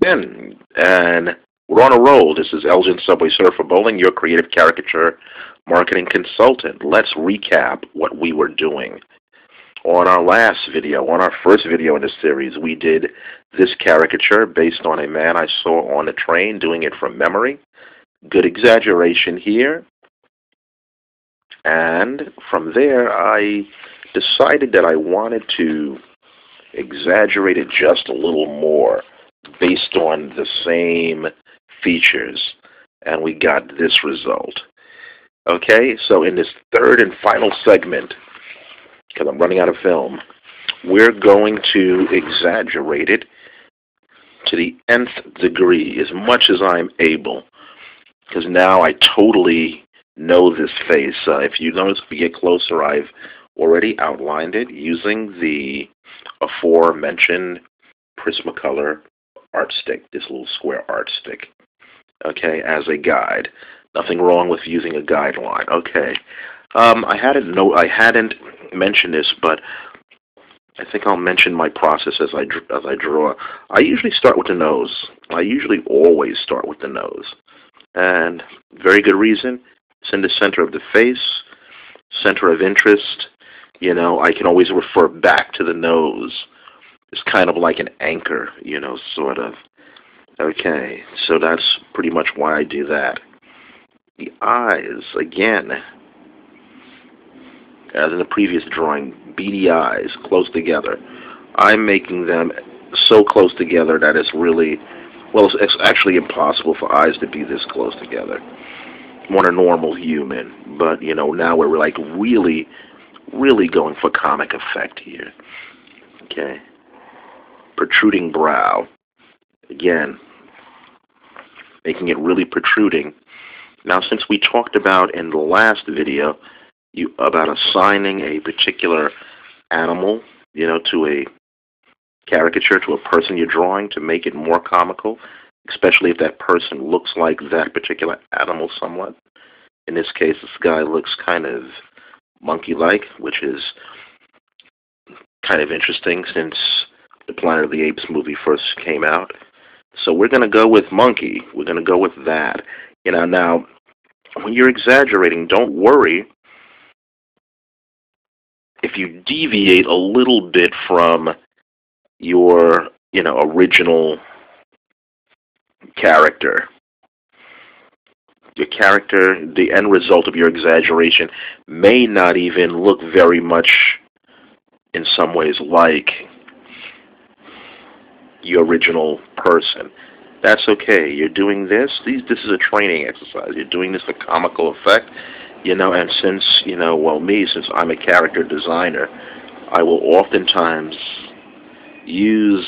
in, and we're on a roll. This is Elgin Subway Surfer Bowling, your creative caricature marketing consultant. Let's recap what we were doing. On our last video, on our first video in this series, we did this caricature based on a man I saw on a train doing it from memory. Good exaggeration here. And from there, I decided that I wanted to exaggerate it just a little more based on the same features, and we got this result. Okay, so in this third and final segment, because I'm running out of film, we're going to exaggerate it to the nth degree as much as I'm able, because now I totally know this face. If you notice, if we get closer, I've already outlined it using the aforementioned Prismacolor art stick, this little square art stick, okay, as a guide. Nothing wrong with using a guideline. Okay, I hadn't mentioned this, but I think I'll mention my process as I draw. I usually start with the nose. I usually always start with the nose, and very good reason. It's in the center of the face, center of interest. You know, I can always refer back to the nose. It's kind of like an anchor, you know, sort of. Okay, so that's pretty much why I do that. The eyes, again, as in the previous drawing, beady eyes, close together. I'm making them so close together that it's really, well, it's actually impossible for eyes to be this close together. I'm on a normal human, but, you know, now we're like really going for comic effect here. Okay. Protruding brow. Again, making it really protruding. Now, since we talked about in the last video about assigning a particular animal, you know, to a caricature, to a person you're drawing to make it more comical, especially if that person looks like that particular animal somewhat. In this case, this guy looks kind of monkey-like, which is kind of interesting since the Planet of the Apes movie first came out. So we're going to go with monkey. We're going to go with that. You know, now, when you're exaggerating, don't worry if you deviate a little bit from your, you know, original character. Your character, the end result of your exaggeration may not even look very much, in some ways, like your original person. That's okay. You're doing this. This is a training exercise. You're doing this for comical effect, you know, and since, you know, well, since I'm a character designer, I will oftentimes use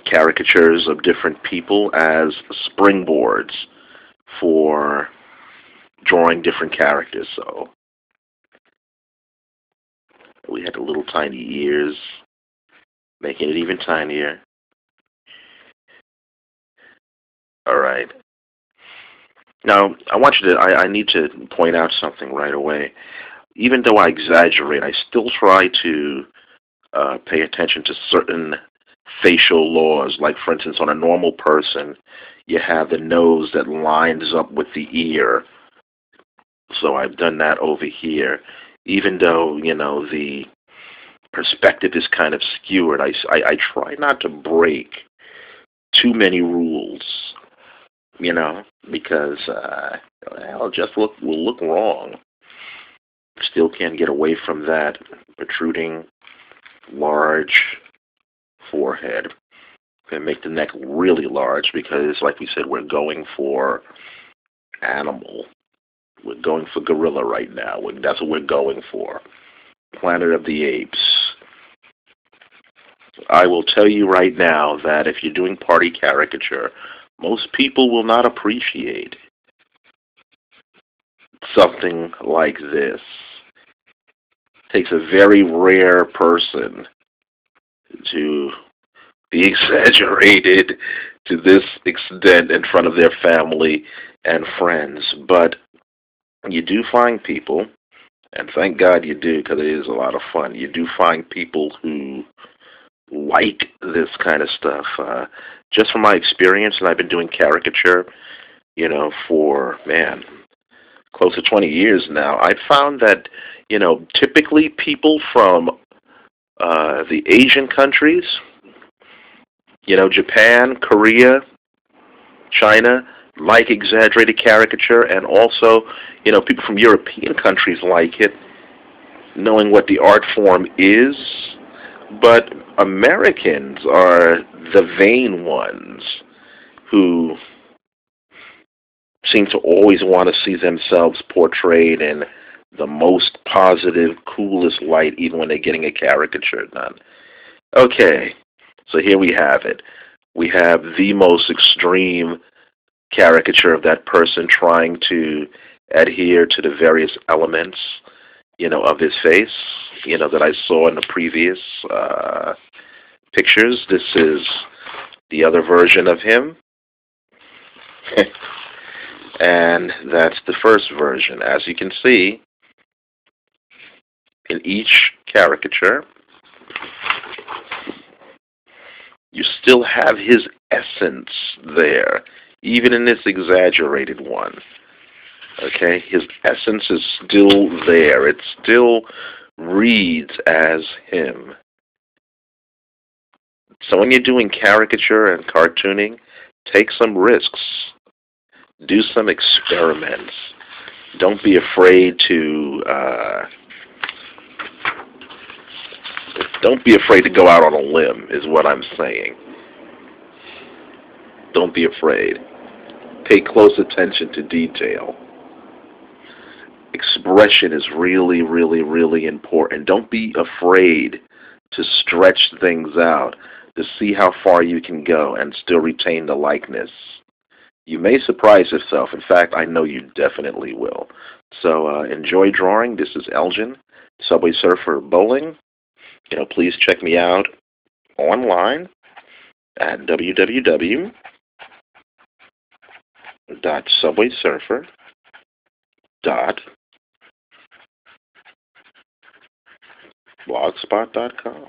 caricatures of different people as springboards for drawing different characters. So we had the little tiny ears, making it even tinier. All right. Now, I need to point out something right away. Even though I exaggerate, I still try to pay attention to certain facial laws. Like, for instance, on a normal person, you have the nose that lines up with the ear. So I've done that over here. Even though, you know, the perspective is kind of skewered, I try not to break too many rules, you know, because well, just will look wrong. Still can't get away from that protruding large forehead. Going to make the neck really large because, like we said, we're going for animal. We're going for gorilla right now. That's what we're going for. Planet of the Apes. I will tell you right now that if you're doing party caricature, most people will not appreciate something like this. It takes a very rare person to be exaggerated to this extent in front of their family and friends. But you do find people, and thank God you do, because it is a lot of fun. You do find people who like this kind of stuff. Just from my experience, and I've been doing caricature, for, man, close to 20 years now, I found that, typically people from the Asian countries, Japan, Korea, China, like exaggerated caricature, and also, people from European countries like it, knowing what the art form is. But Americans are the vain ones who seem to always want to see themselves portrayed in the most positive, coolest light, even when they're getting a caricature done. Okay, so here we have it. We have the most extreme caricature of that person trying to adhere to the various elements, of his face, that I saw in the previous pictures. This is the other version of him. And that's the first version. As you can see, in each caricature, you still have his essence there, even in this exaggerated one. Okay, his essence is still there. It still reads as him. So when you're doing caricature and cartooning, take some risks. Do some experiments. Don't be afraid to go out on a limb, is what I'm saying. Don't be afraid. Pay close attention to detail. Expression is really, really, really important. Don't be afraid to stretch things out, to see how far you can go and still retain the likeness. You may surprise yourself. In fact, I know you definitely will. So enjoy drawing. This is Elgin, Subway Surfer Bowling. Please check me out online at www.subwaysurfer.blogspot.com.